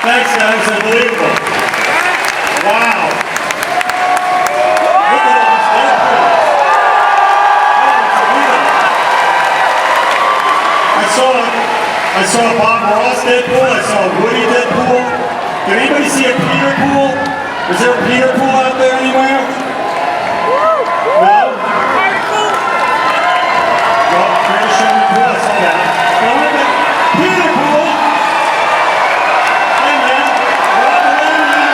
Thanks, guys. Unbelievable. Wow. Look at all these Deadpools. I saw a Bob Ross Deadpool. I saw a Woody Deadpool. Did anybody see a Peter Pool? Is there a Peter Pool out there anywhere? No? Well, pretty sure we could. I saw that. Now, look at Peter Pool. Hey, man. Rob Delaney.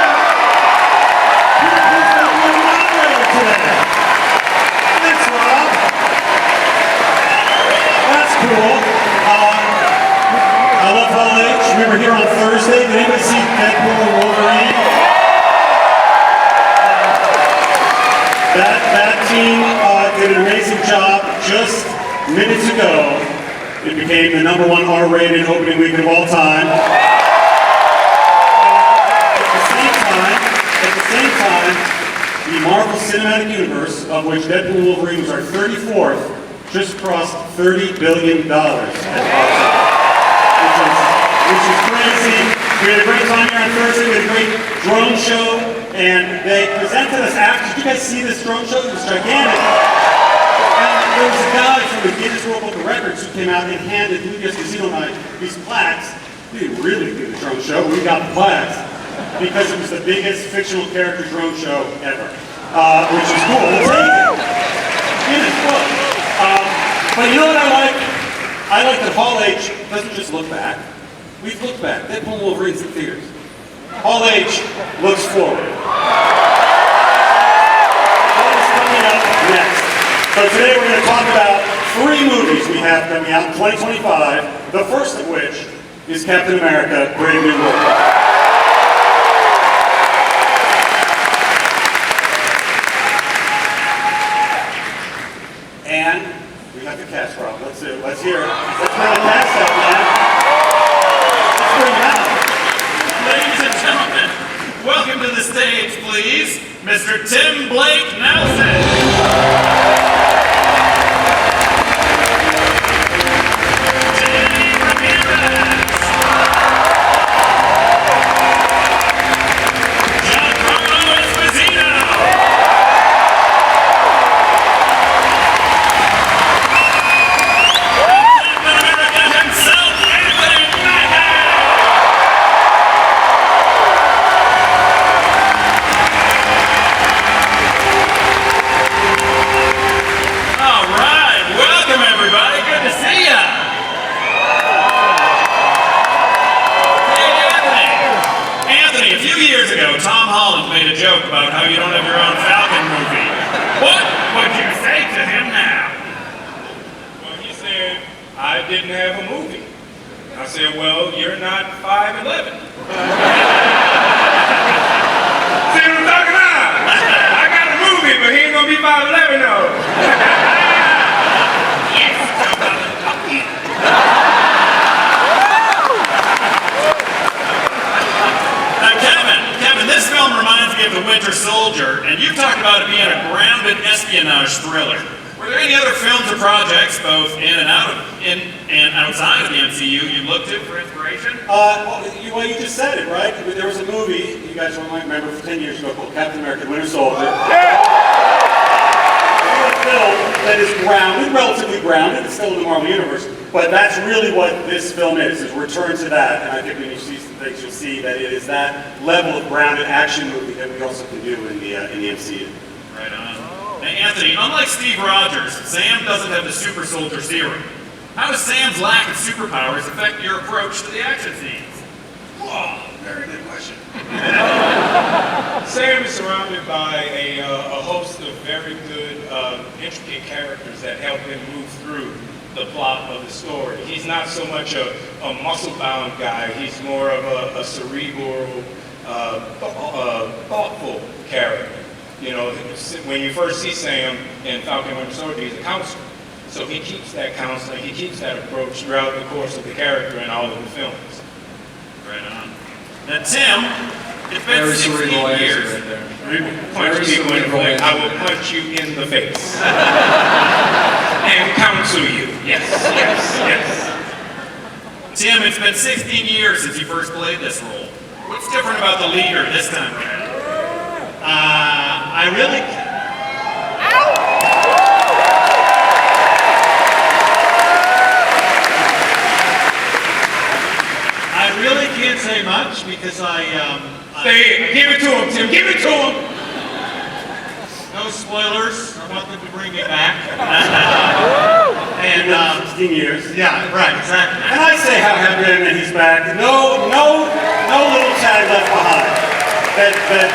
Peter Pool's going to be a moderator today. Thanks, Rob. That's cool. I love Hall H. We were here on Thursday. Did anybody see Deadpool and Wolverine? That team did an amazing job. Just minutes ago, it became the #1 R-rated opening weekend of all time. At the same time, the Marvel Cinematic Universe, of which Deadpool and Wolverine was our 34th, just crossed $30 billion. Which is crazy. We had a great time here on Thursday. We had a great drone show, and they presented us after. Did you guys see this drone show? It was gigantic. And there was a guy from the Guinness World Book of Records who came out and handed Lucas Casino and I these plaques. We didn't really do the drone show. We got the plaques because it was the biggest fictional character drone show ever, which is cool. We'll take it. Guinness Book. But you know what I like? I like that Hall H doesn't just look back. We've looked back. Deadpool and Wolverine's in theaters. Hall H looks forward. What is coming up next? So today we're going to talk about 3 movies we have coming out in 2025, the first of which is Captain America, Brave New World. And we got the cast, Rob. Let's hear it. Let's bring the cast up, man. Ladies and gentlemen, welcome to the stage, please, Mr. Tim Blake Nelson. Ramirez. Esposito. Captain America himself, Mackie. All right, welcome everybody. Good to see ya. Hey, Anthony, a few years ago, Tom Holland made a joke about how you don't have your own Falcon movie. What would you say to him now? Well, he said, I didn't have a movie. I said, well, you're not 5'11". See what I'm talking about? I got a movie, but he ain't gonna be 5'11", though. Yes, Kevin, this film reminds me of The Winter Soldier, and you've talked about it being a grounded espionage thriller. Were there any other films or projects, both in and outside of the MCU, you looked to for inspiration? Well, you just said it, right? There was a movie, you guys might remember, 10 years ago called Captain America, Winter Soldier. A film that is grounded, relatively grounded, it's still in the Marvel Universe, but that's really what this film is a return to that, and I think when you see some things, you'll see that it is that level of grounded action movie that we also can do in the MCU. Right on. Now, Anthony, unlike Steve Rogers, Sam doesn't have the super soldier serum. How does Sam's lack of superpowers affect your approach to the action scenes? Whoa, very good question. Sam is surrounded by a host of very good, intricate characters that help him move through the plot of the story. He's not so much a muscle-bound guy. He's more of a cerebral, thoughtful character. You know, when you first see Sam in Falcon Winter Soldier, he's a counselor. So he keeps that counseling, he keeps that approach throughout the course of the character in all of the films. Right on. Now, Tim, it's been 16 years. Right there. Punch people in the face. I will punch you in the face. And counsel you. Yes, yes, yes. Tim, it's been 16 years since you first played this role. What's different about the leader this time around? I really can't say much because Say it. Give it to him, Tim. Give it to him. no spoilers. I want them to bring me back. And 16 years. Yeah, right, exactly. And I say how happy I am that he's back. No little tag left behind. That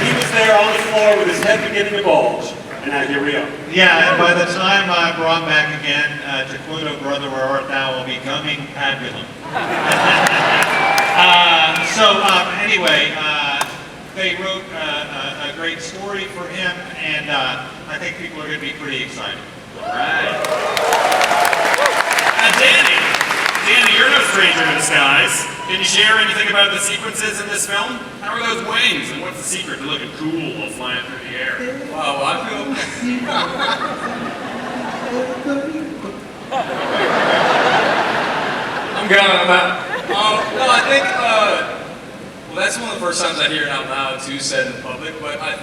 he was there on the floor with his head beginning to bulge. And now here we are. Yeah, and by the time I brought back again, to quote "O Brother, Where Art Thou" will be coming fabulous. Anyway, they wrote a great story for him, and I think people are going to be pretty excited. All right. Danny, you're no stranger to the skies. Can you share anything about the sequences in this film? How are those wings, and what's the secret to looking cool while flying through the air? Wow, I feel. I'm going on that. No, I think, well, that's one of the first times I hear it out loud too, said in public, but I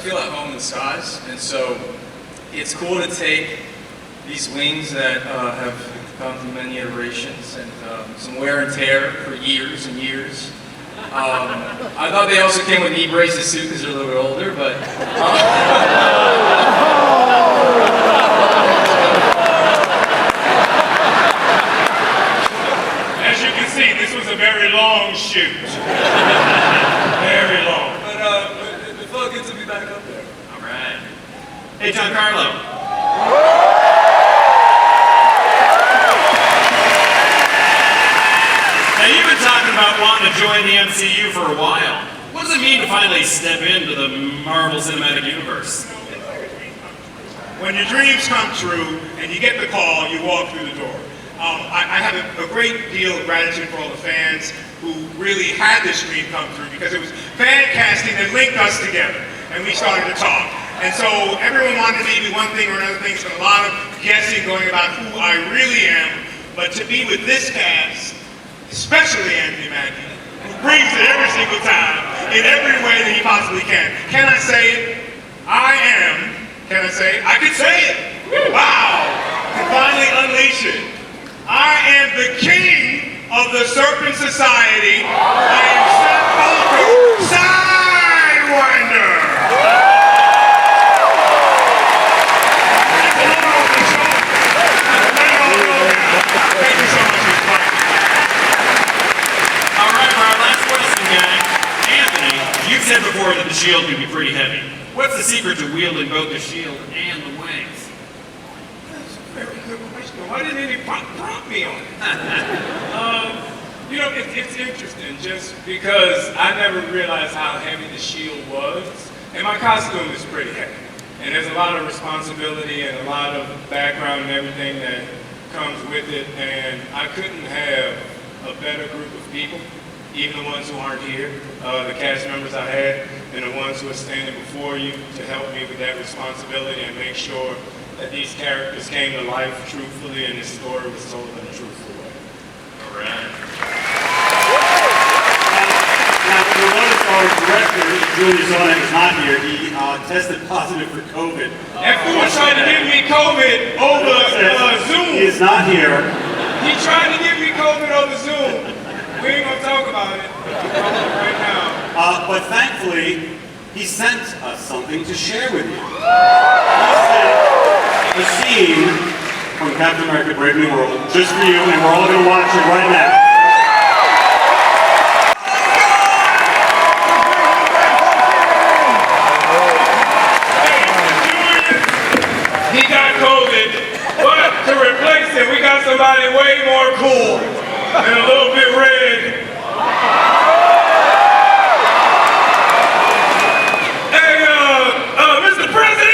feel at home in the skies, and so it's cool to take these wings that have gone through many iterations and some wear and tear for years and years. I thought they also came with knee braces too because they're a little bit older, but as you can see, this was a very long shoot. Very long. But it felt good to be back up there. All right. Hey, Giancarlo. Now, you've been talking about wanting to join the MCU for a while. What does it mean to finally step into the Marvel Cinematic Universe? When your dreams come true and you get the call, you walk through the door. I have a great deal of gratitude for all the fans who really had this dream come through because it was fan casting that linked us together and we started to talk. And so everyone wanted me to be one thing or another thing, so a lot of guessing going about who I really am. But to be with this cast, especially Anthony Mackie, who brings it every single time in every way that he possibly can. Can I say it? I am. Can I say it? I can say it. Wow. To finally unleash it. I am the king of the Serpent Society. I am Seth Falco, Sidewinder. Thank you so much for inviting me. All right, for our last question, gang. Anthony, you've said before that the shield can be pretty heavy. What's the secret to wielding both the shield and the wings? That's a very good question. Why didn't any prompt me on it? It's interesting just because I never realized how heavy the shield was. And my costume is pretty heavy. And there's a lot of responsibility and a lot of background and everything that comes with it. And I couldn't have a better group of people, even the ones who aren't here, the cast members I had, and the ones who are standing before you to help me with that responsibility and make sure that these characters came to life truthfully and this story was told in a truthful way. All right. Now, you'll notice our director, Julius Onek, is not here. He tested positive for COVID. That fool tried to give me COVID over Zoom. He is not here. He tried to give me COVID over Zoom. We ain't gonna talk about it right now. But thankfully, he sent us something to share with you. He sent a scene from Captain America: Brave New World just for you, and we're all going to watch it right now. He got COVID, but to replace him, we got somebody way more cool and a little bit red. Mr. President!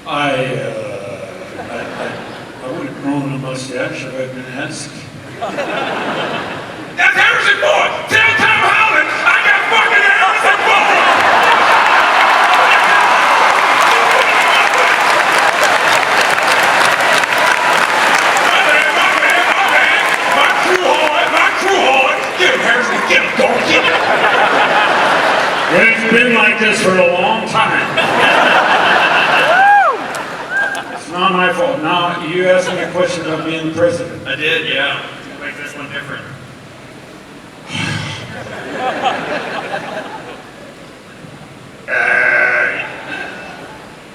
I would have grown a mustache if I'd been asked. That's Harrison Ford! Tell Tom Holland I got fucking Harrison Ford! My crew hard! Get him, Harrison! Get him, don't get him! It's been like this for a long time. It's not my fault. Now, you asked me a question about being the president. I did, yeah. Make this one different.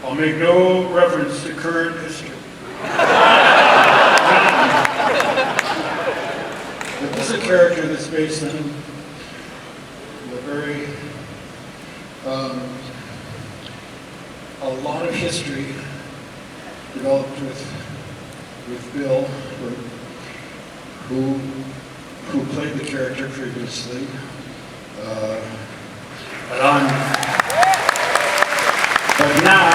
I'll make no reference to current history. But this is a character that's based on a very, a lot of history developed with Bill, who played the character previously. But now,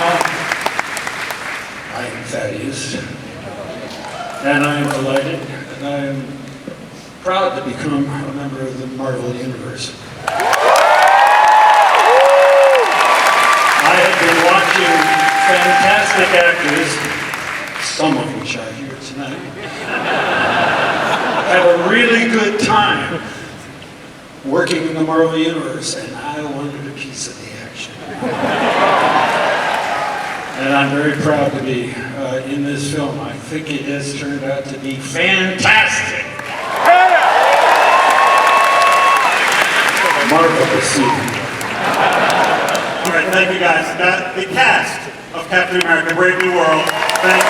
I am Thaddeus, and I am delighted, and I am proud to become a member of the Marvel Universe. I have been watching fantastic actors, some of which are here tonight, have a really good time working in the Marvel Universe, and I wanted a piece of the action. And I'm very proud to be in this film. I think it has turned out to be fantastic. Marvelous. All right, thank you guys. The cast of Captain America: Brave New World. Thank you.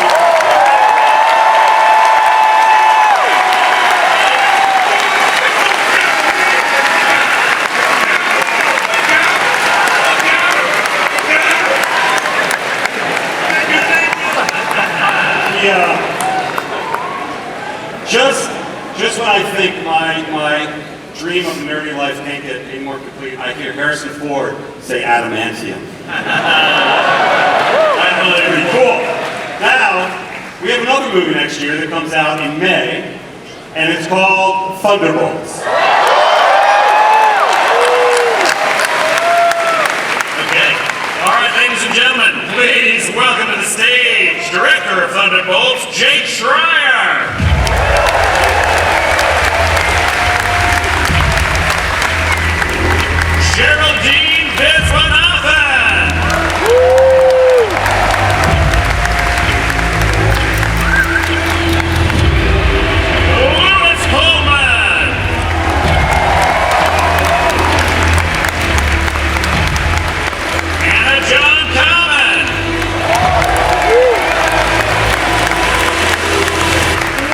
Just when I think my dream of a nerdy life can't get any more complete, I hear Harrison Ford say adamantium. That's really pretty cool. Now, we have another movie next year that comes out in May, and it's called Thunderbolts. Okay. All right, ladies and gentlemen, please welcome to the stage, Director of Thunderbolts, Jake Schreier. Geraldine Viswanathan. Louis Pullman. Anna John Common.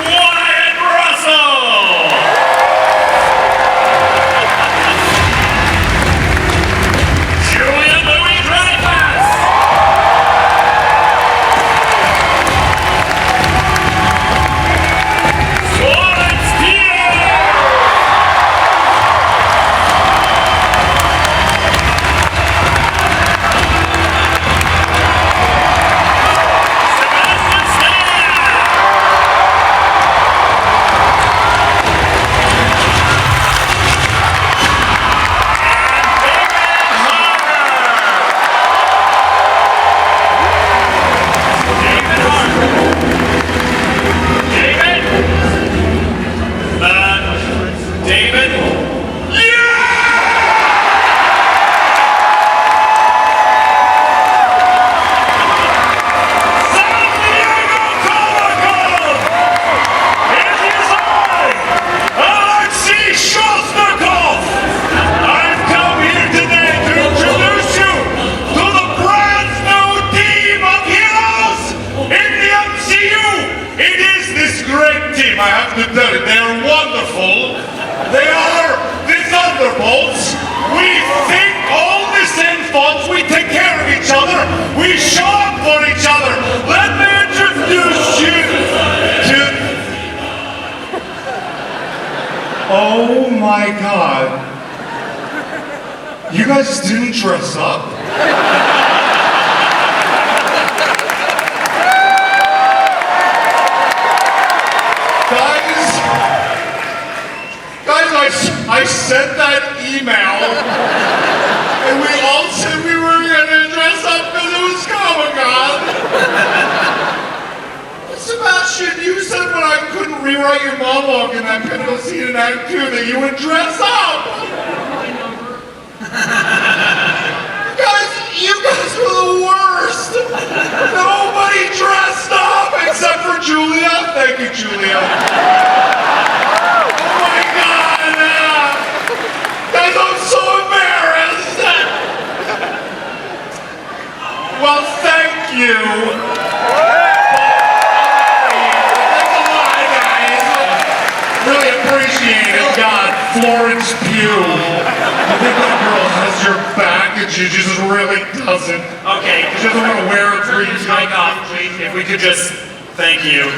Wyatt Russell. Julia Louis-Dreyfus. Florence Pugh. Sebastian Stan. David. I've come here today to introduce you to the brand new team of heroes in the MCU. It is this great team, I have to tell you. They are wonderful. They are the Thunderbolts. We think all the same thoughts. We take care of each other. We show up for each other. Let me introduce you to... Oh my God. You guys didn't dress up? Guys, I sent that email, and we all said we were gonna dress up because it was Comic-Con. Sebastian, you said when I couldn't rewrite your monologue in that pivotal scene in Act 2 that you would dress up. You guys were the worst. Nobody dressed up except for Julia. Thank you, Julia. Oh my God. Guys, I'm so embarrassed. Well, thank you. Thanks a lot, guys. Really appreciate it. God, Florence Pugh. I think that girl has your back and she just really doesn't. Okay. She doesn't want to wear a Turn green this mic off, please. If we could just thank you.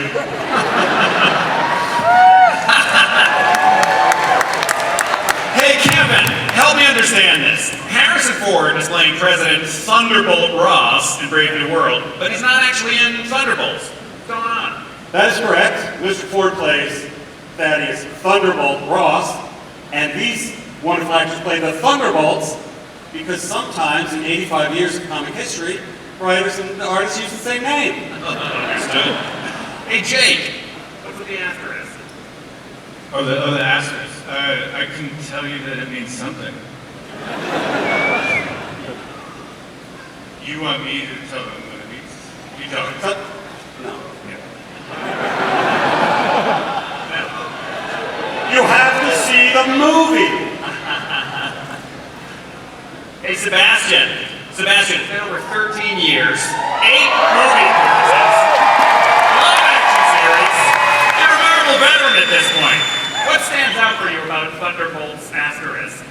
Hey, Kevin, help me understand this. Harrison Ford is playing President Thunderbolt Ross in Brave New World, but he's not actually in Thunderbolts. What's going on? That is correct. Mr. Ford plays Thaddeus Thunderbolt Ross, and these wonderful actors play the Thunderbolts because sometimes in 85 years of comic history, writers and artists use the same name. Understood. Hey, Jake, what's with the asterisk? Oh, the asterisk. I can tell you that it means something. You want me to tell them what it means? You don't. No. You have to see the movie. Hey, Sebastian, it's been over 13 years, 8 movie appearances, live action series. You're a Marvel veteran at this point. What stands out for you about Thunderbolts asterisk?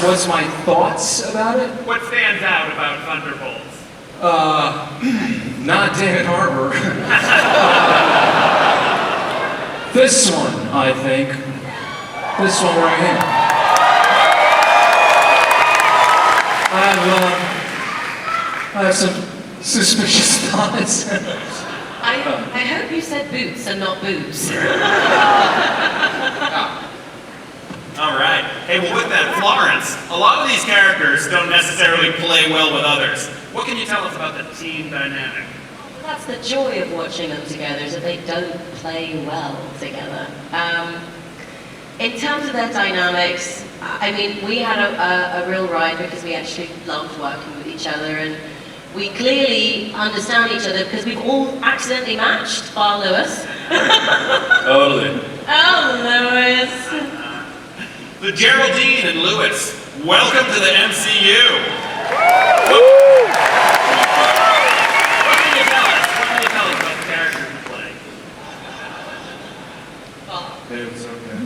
What's my thoughts about it? What stands out about Thunderbolts? Not David Harbour. This one, I think. This one right here. I have some suspicious thoughts. I hope you said boots and not boobs. All right. Hey, well, with that, Florence, a lot of these characters don't necessarily play well with others. What can you tell us about the team dynamic? That's the joy of watching them together, is that they don't play well together. In terms of their dynamics, I mean, we had a real ride because we actually loved working with each other, and we clearly understand each other because we've all accidentally matched, bar Lewis. Totally. Oh, Lewis. The Geraldine and Lewis, welcome to the MCU. What can you tell us? What can you tell us about the characters you play? It's okay.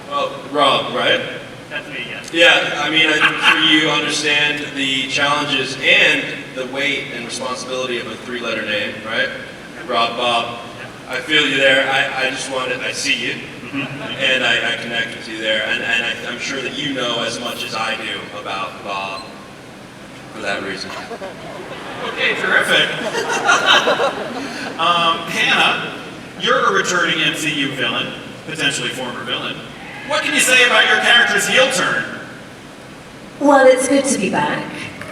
Well, Rob, right? That's me, yes. Yeah, I mean, I'm sure you understand the challenges and the weight and responsibility of a 3-letter name, right? Rob, Bob. I feel you there. I see you, and I connect with you there, and I'm sure that you know as much as I do about Bob for that reason. Okay, terrific. Hannah, you're a returning MCU villain, potentially former villain. What can you say about your character's heel turn? Well, it's good to be back.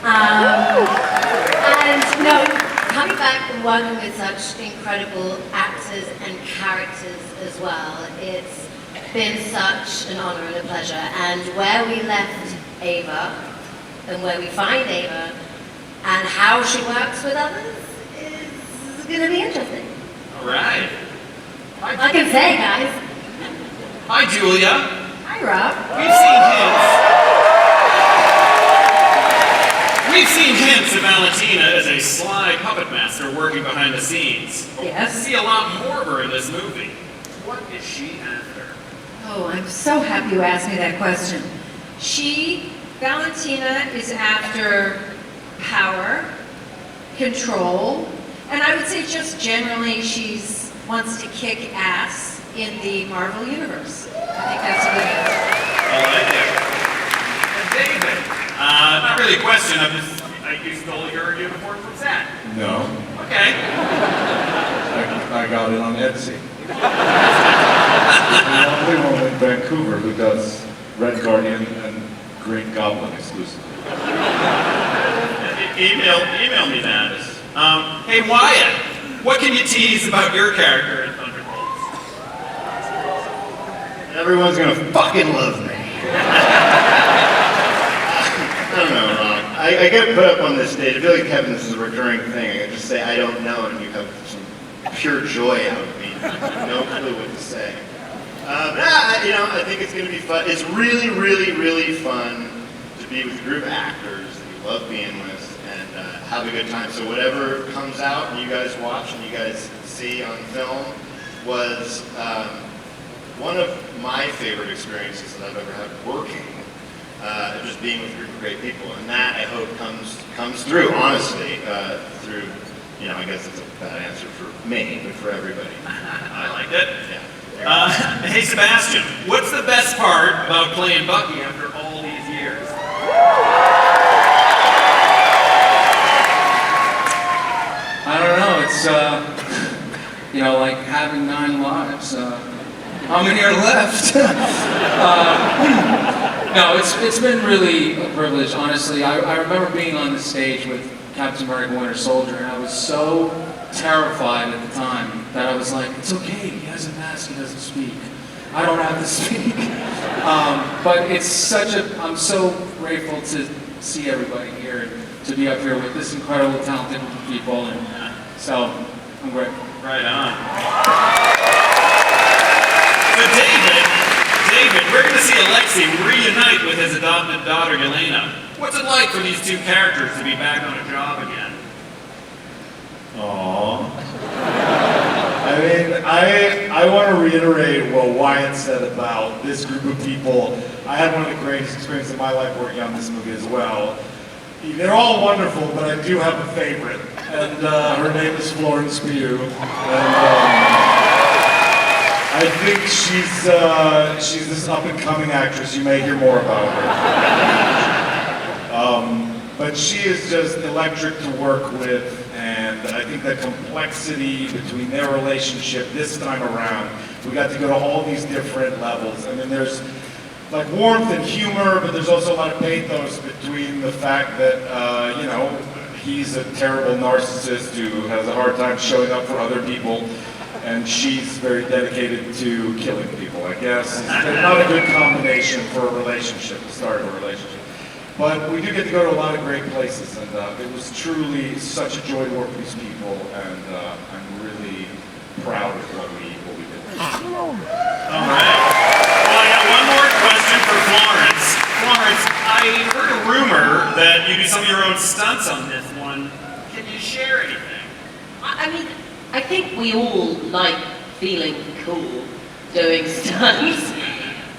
And no, coming back and working with such incredible actors and characters as well, it's been such an honor and a pleasure. And where we left Ava, and where we find Ava, and how she works with others is going to be interesting. All right. I can say, guys. Hi, Julia. Hi, Rob. We've seen hints of Valentina as a sly puppet master working behind the scenes. Yes. We see a lot more of her in this movie. What is she after? Oh, I'm so happy you asked me that question. Valentina is after power, control, and I would say just generally wants to kick ass in the Marvel Universe. I think that's what it is. really a question. You stole your uniform from set. No, Okay. I got it on Etsy. The only one in Vancouver who does Red Guardian and Green Goblin exclusively. Email me that. Hey Wyatt, what can you tease about your character in Thunderbolts? Everyone's gonna fucking love me. I don't know, Ron. I get put up on this stage. I feel like, Kevin, this is a recurring thing. I just say I don't know, and you have some pure joy out of me. No clue what to say. I think it's gonna be fun. It's really, really, really fun to be with a group of actors that you love being with and have a good time. So whatever comes out and you guys watch and you guys see on film was one of my favorite experiences that I've ever had working. Just being with a group of great people, and that I hope comes through. Honestly, through I guess it's a bad answer for me, but for everybody. I liked it. Yeah. Hey Sebastian, what's the best part about playing Bucky after all these years? I don't know. It's like having 9 lives. How many are left? No, it's been really a privilege, honestly. I remember being on the stage with Captain America Winter Soldier, and I was so terrified at the time that I was like, it's okay, he has a mask, he doesn't speak. I don't have to speak. But I'm so grateful to see everybody here, and to be up here with this incredible, talented group of people, and so I'm grateful. Right on. So David, we're going to see Alexei reunite with his adopted daughter, Yelena. What's it like for these two characters to be back on a job again? Aww. I want to reiterate what Wyatt said about this group of people. I had one of the greatest experiences of my life working on this movie as well. They're all wonderful, but I do have a favorite, and her name is Florence Pugh. I think she's this up-and-coming actress. You may hear more about her. But she is just electric to work with, and I think the complexity between their relationship this time around, we got to go to all these different levels. I mean, there's like warmth and humor, but there's also a lot of pathos between the fact that, he's a terrible narcissist who has a hard time showing up for other people, and she's very dedicated to killing people, I guess. It's not a good combination for a relationship, the start of a relationship. But we do get to go to a lot of great places, and it was truly such a joy to work with these people, and I'm really proud of what we did. All right. Well, I got one more question for Florence. Florence, I heard a rumor that you do some of your own stunts on this one. Can you share anything? I think we all like feeling cool doing stunts,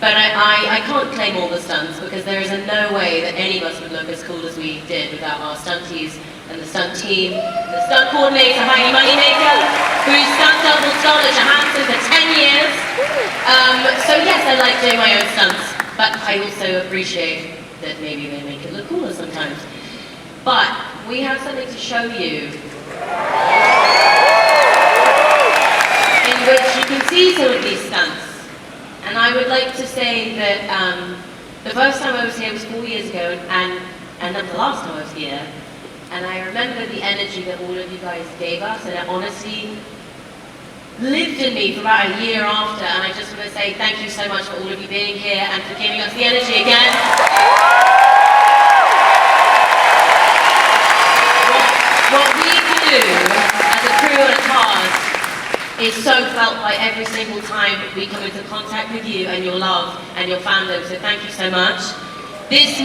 but I can't claim all the stunts because there is no way that any of us would look as cool as we did without our stunties and the stunt team, the stunt coordinator, Heidi Moneymaker, who's stunt double Scarlett Johansson for 10 years. So yes, I like doing my own stunts, but I also appreciate that maybe they make it look cooler sometimes. But we have something to show you in which you can see some of these stunts. And I would like to say that the first time I was here was 4 years ago, and then the last time I was here. And I remember the energy that all of you guys gave us, and it honestly lived in me for about a year after. And I just want to say thank you so much for all of you being here and for giving us the energy again. What we do as a crew on a cast is so felt by every single time we come into contact with you and your love and your fandom, so thank you so much. This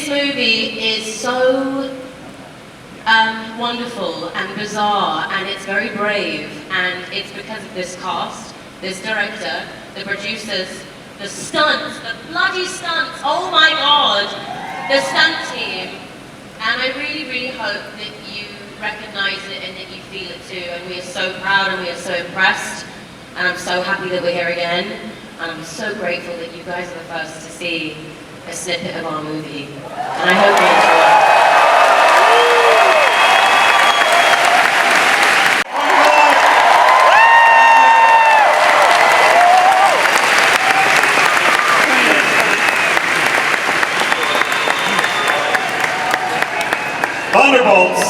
movie is so wonderful and bizarre, and it's very brave, and it's because of this cast, this director, the producers, the stunts, the bloody stunts, oh my god, the stunt team, and I really, really hope that you recognize it and that you feel it too, and we are so proud and we are so impressed, and I'm so happy that we're here again, and I'm so grateful that you guys are the first to see a snippet of our movie. And I hope you enjoy it. Thunderbolts.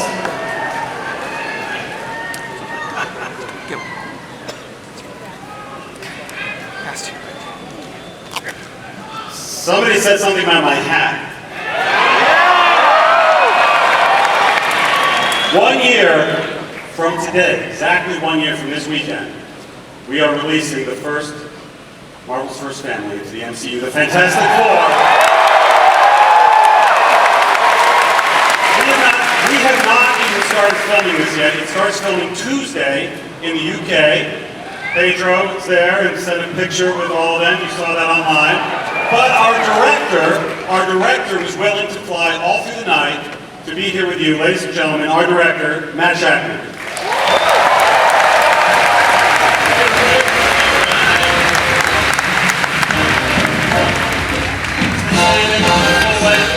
Somebody said something about my hat. 1 year from today, exactly 1 year from this weekend, we are releasing the first, Marvel's first family into the MCU, the Fantastic Four. We have not even started filming this yet. It starts filming Tuesday in the UK. Pedro is there and sent a picture with all of them. You saw that online. But our director was willing to fly all through the night to be here with you, ladies and gentlemen, our director, Matt Shackman.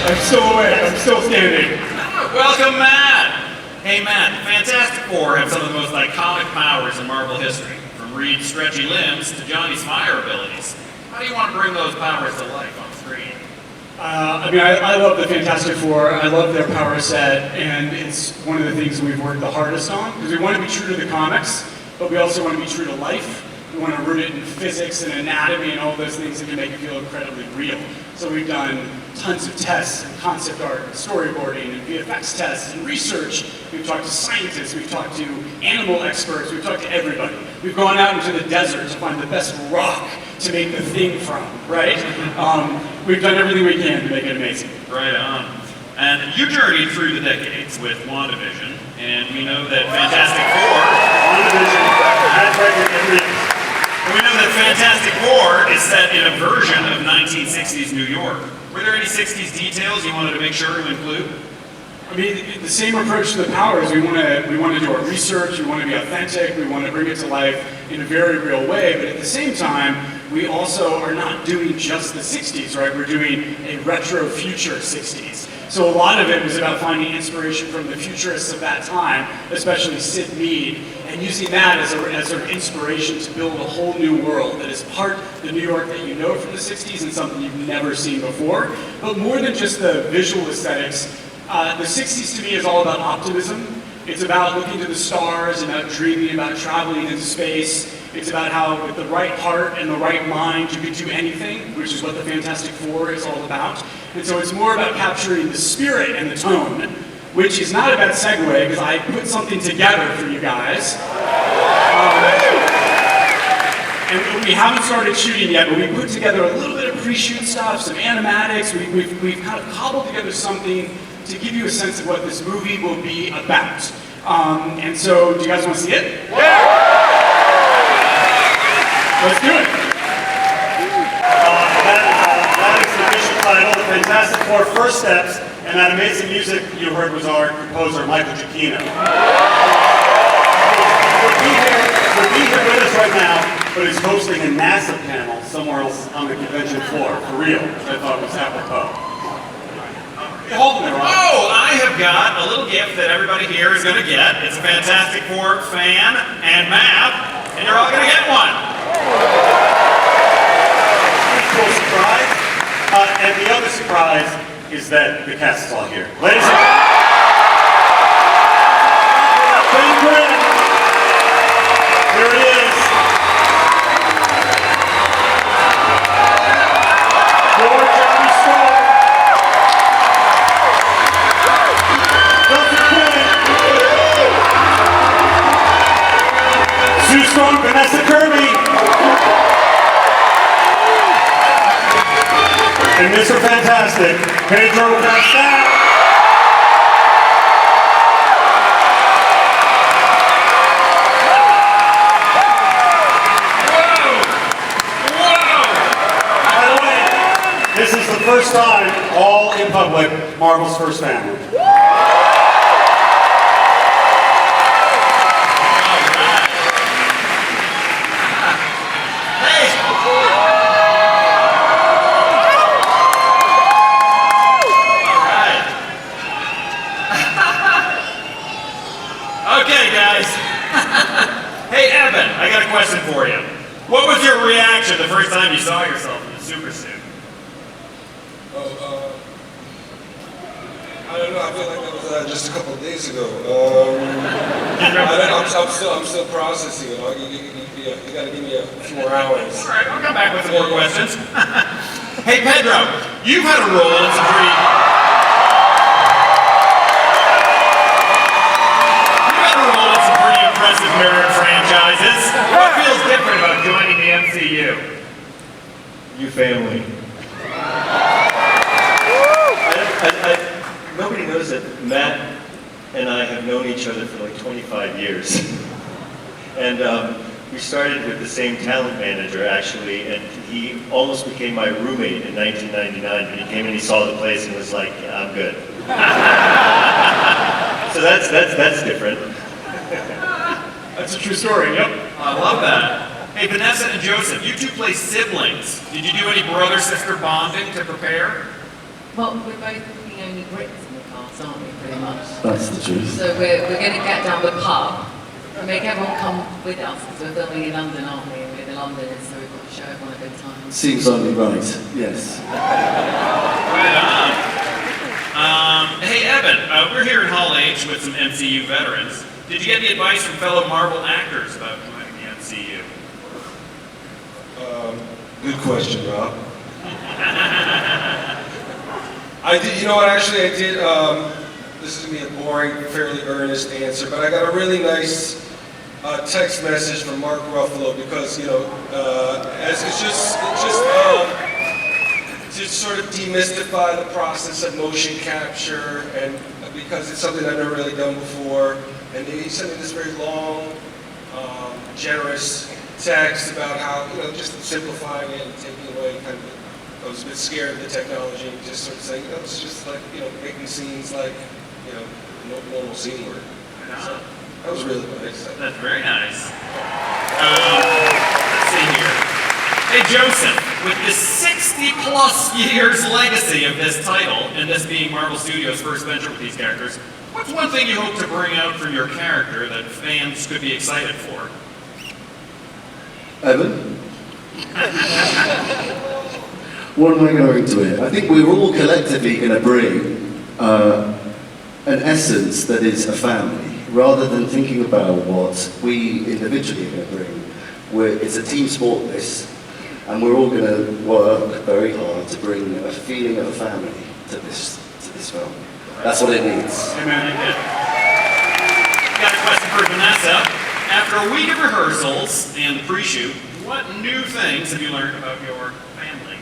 I'm still awake. I'm still standing. Welcome, Matt! Hey, Matt, the Fantastic Four have some of the most iconic powers in Marvel history, from Reed's stretchy limbs to Johnny's fire abilities. How do you want to bring those powers to life on screen? I love the Fantastic Four. I love their power set, and it's one of the things we've worked the hardest on, because we want to be true to the comics, but we also want to be true to life. We want to root it in physics and anatomy and all those things that can make it feel incredibly real. So we've done tons of tests and concept art and storyboarding and VFX tests and research. We've talked to scientists, we've talked to animal experts, we've talked to everybody. We've gone out into the desert to find the best rock to make the thing from, right? We've done everything we can to make it amazing. Right on. And you journeyed through the decades with WandaVision, and we know that Fantastic Four... WandaVision, that's right, it is. We know that Fantastic Four is set in a version of 1960s New York. Were there any 60s details you wanted to make sure to include? I mean, the same approach to the powers. We want to do our research, we want to be authentic, we want to bring it to life in a very real way, but at the same time, we also are not doing just the 60s, right? We're doing a retro future 60s. So a lot of it was about finding inspiration from the futurists of that time, especially Sid Mead, and using that as an inspiration to build a whole new world that is part the New York that you know from the 60s and something you've never seen before. But more than just the visual aesthetics, the 60s to me is all about optimism. It's about looking to the stars, about dreaming, about traveling into space. It's about how with the right heart and the right mind you can do anything, which is what the Fantastic Four is all about. And so it's more about capturing the spirit and the tone, which is not a bad segue because I put something together for you guys. And we haven't started shooting yet, but we put together a little bit of pre-shoot stuff, some animatics. We've kind of cobbled together something to give you a sense of what this movie will be about. And so, do you guys want to see it? Yeah! Let's do it. That is the official title, The Fantastic Four First Steps, and that amazing music you heard was our composer, Michael Giacchino. He'll be here with us right now, but he's hosting a NASA panel somewhere else on the convention floor, for real, which I thought was apropos. Hey, hold on there, Ron. Oh, I have got a little gift that everybody here is going to get. It's a Fantastic Four fan and map, and you're all going to get one. Cool surprise. And the other surprise is that the cast is all here. Ladies and gentlemen, Ben Grimm. Here it is. George Johnny Storm. Dustin Quinn. Sue Storm, Vanessa Kirby. And Mr. Fantastic, Pedro Pascal. By the way, this is the first time, all in public, Marvel's first family. your reaction the first time you saw yourself in the super suit? I don't know. I feel like that was just a couple of days ago. I'm still processing it. You got to give me a few more hours. All right, I'll come back with some more questions. Hey, Pedro, you've had a role in some pretty... impressive nerd franchises. What feels different about joining the MCU? You family. Nobody knows that Matt and I have known each other for like 25 years. And we started with the same talent manager, actually, and he almost became my roommate in 1999, but he came and he saw the place and was like, yeah, I'm good. So that's different. That's a true story, yep. I love that. Hey, Vanessa and Joseph, you two play siblings. Did you do any brother-sister bonding to prepare? Well, we're both the only Brits in the cast, aren't we, pretty much? That's the truth. So we're going to get down the pub and make everyone come with us, because we're filming in London, aren't we? And we're in London, so we've got to show everyone a good time. Seems only right, yes. Right on. Hey, Evan, we're here in Hall H with some MCU veterans. Did you get any advice from fellow Marvel actors about joining the MCU? Good question, Rob. I did. You know what? Actually, I did. This is gonna be a boring, fairly earnest answer, but I got a really nice text message from Mark Ruffalo because as it's just to sort of demystify the process of motion capture, and because it's something I've never really done before. And he sent me this very long, generous text about how, just simplifying it and taking away kind of, I was a bit scared of the technology and just sort of saying, it's just like, making scenes like, normal scene work. So that was really nice. That's very nice. Let's see here. Hey, Joseph, with the 60-plus years legacy of this title, and this being Marvel Studios' first venture with these characters, what's one thing you hope to bring out from your character that fans could be excited for? Evan? What am I going to it? I think we're all collectively going to bring an essence that is a family, rather than thinking about what we individually are going to bring. It's a team sport, this, and we're all going to work very hard to bring a feeling of a family to this film. That's what it needs. Amen. Got a question for Vanessa. After a week of rehearsals and the pre-shoot, what new things have you learned about your family?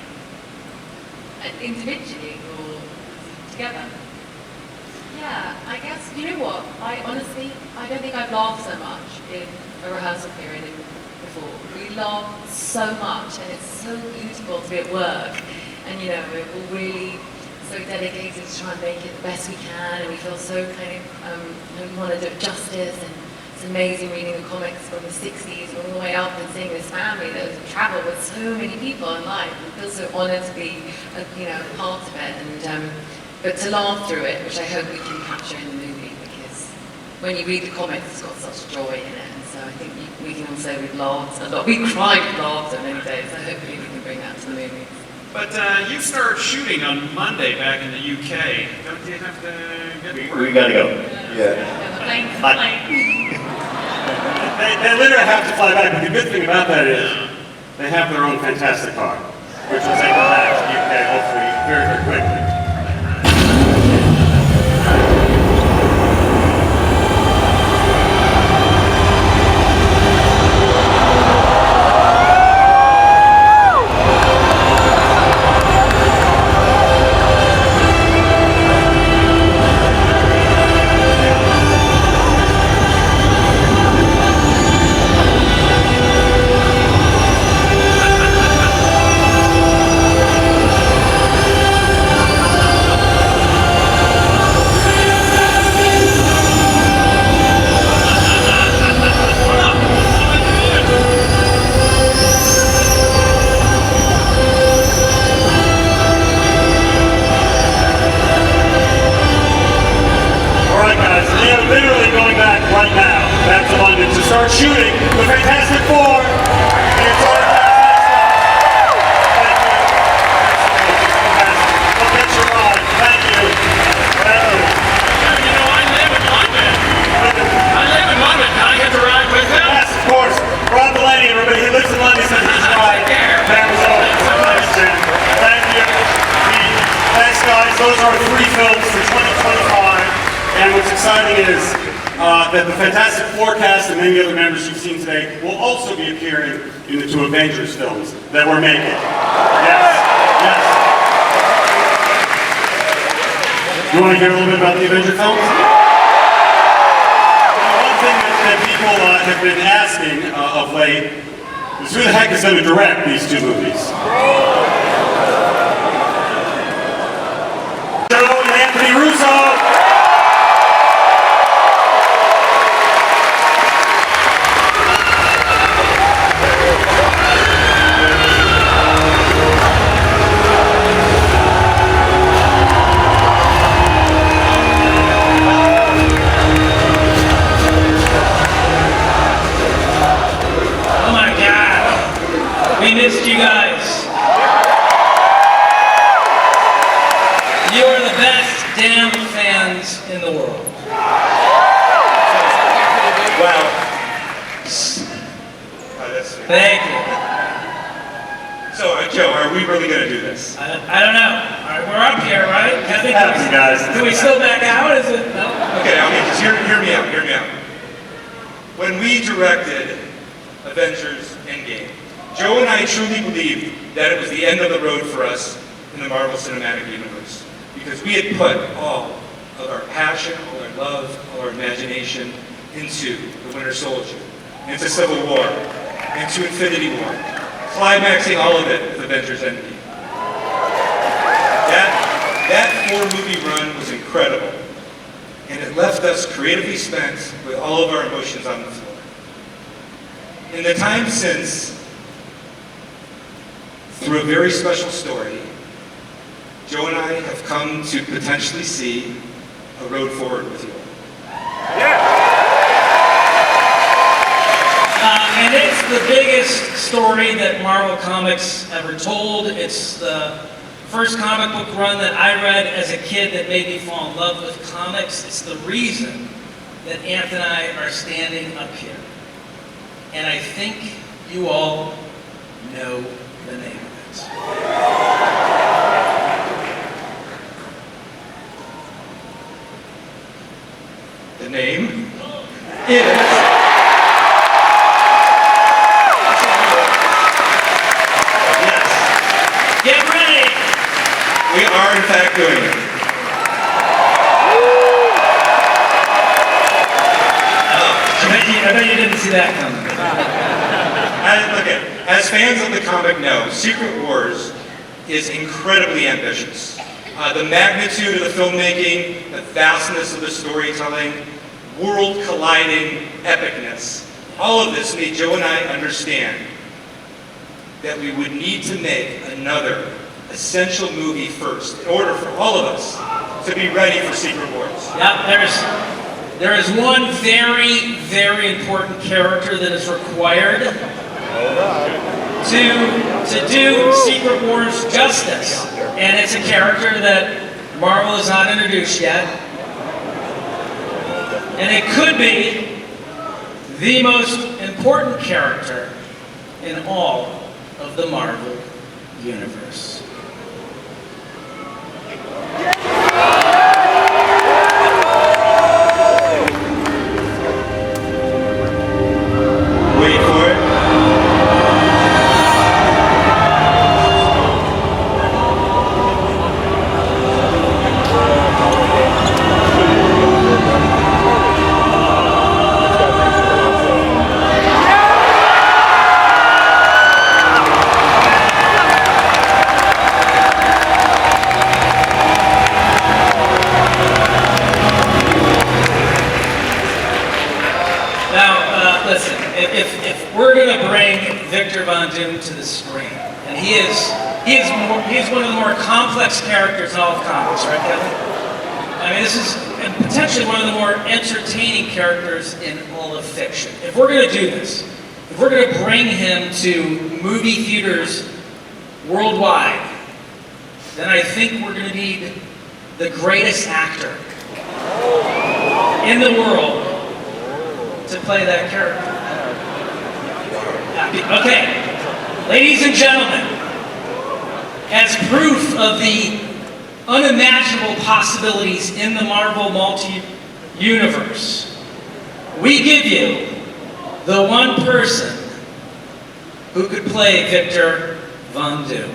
Individually or together? Yeah, I guess, you know what? I don't think I've laughed so much in a rehearsal period before. We laugh so much, and it's so beautiful to be at work. And we're all really so dedicated to try and make it the best we can, and we feel so kind of, we want to do it justice, and it's amazing reading the comics from the 60s all the way up and seeing this family that has traveled with so many people in life. We feel so honored to be, part of it, and but to laugh through it, which I hope we can capture in the movie, because when you read the comics, it's got such joy in it, and so I think we can all say we've laughed a lot. We cried with laughter many days, so hopefully we can bring that to the movie. But you start shooting on Monday back in the UK. Don't you have to get We gotta go. Yeah. They literally have to fly back, but the good thing about that is they have their own fantastic car, which will take them back to the UK hopefully very, very quickly. That was all. Nice, Jim. Thank you. Thanks, guys. Those are 3 films for 2025. And what's exciting is that the Fantastic Four cast and many other members you've seen today will also be appearing in the 2 Avengers films that we're making. Yes. Yes. You want to hear a little bit about the Avenger films? One thing that people have been asking of late is who the heck is going to direct these 2 movies? Joe and Anthony Russo! We missed you guys. You are the best damn fans in the world. Wow. Thank you. So, Joe, are we really going to do this? I don't know. All right, we're up here, right? Happy, guys. Can we still back out? Is it? No? Okay, just hear me out. When we directed Avengers Endgame, Joe and I truly believed that it was the end of the road for us in the Marvel Cinematic Universe. Because we had put all of our passion, all our love, all our imagination into the Winter Soldier, into Civil War, into Infinity War, climaxing all of it with Avengers Endgame. That 4-movie run was incredible. And it left us creatively spent with all of our emotions on the floor. In the time since, through a very special story, Joe and I have come to potentially see a road forward with you. And it's the biggest story that Marvel Comics ever told. It's the first comic book run that I read as a kid that made me fall in love with comics. It's the reason that Anthony and I are standing up here. And I think you all know the name of it. The name is... Get ready! We are in fact doing it. I bet you didn't see that coming. As fans of the comic know, Secret Wars is incredibly ambitious. The magnitude of the filmmaking, the vastness of the storytelling, world-colliding epicness, all of this made Joe and I understand that we would need to make another essential movie first in order for all of us to be ready for Secret Wars. Yeah, there is one very, very important character that is required to do Secret Wars justice. And it's a character that Marvel has not introduced yet. And it could be the most important character in all of the Marvel Universe. Wait for it. To the screen, and he is one of the more complex characters in all of comics, right, Kevin? I mean, this is potentially one of the more entertaining characters in all of fiction. If we're going to do this, if we're going to bring him to movie theaters worldwide, then I think we're going to need the greatest actor in the world to play that character. Okay. Ladies and gentlemen, as proof of the unimaginable possibilities in the Marvel multi-universe, we give you the one person who could play Victor Von Doom.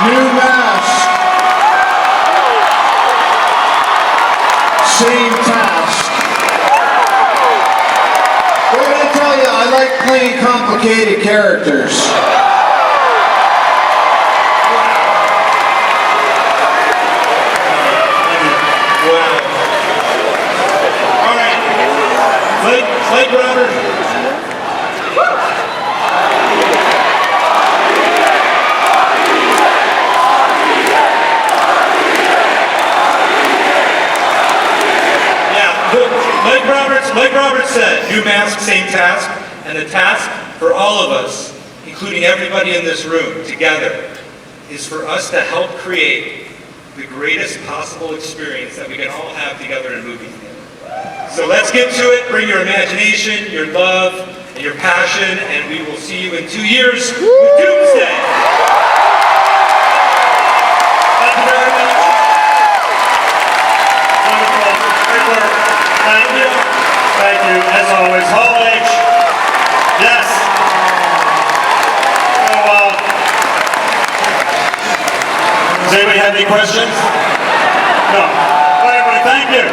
New mask. Same task. What did I tell you? I like playing complicated characters. All right. Blake Robert. Like Robert said, new mask, same task, and the task for all of us, including everybody in this room together, is for us to help create the greatest possible experience that we can all have together in a movie theater. So let's get to it, bring your imagination, your love, and your passion, and we will see you in 2 years with Doomsday. Thank you very much. Wonderful. Great work. Thank you. Thank you, as always. Hall H. Yes. So, does anybody have any questions? No. All right, everybody, thank you.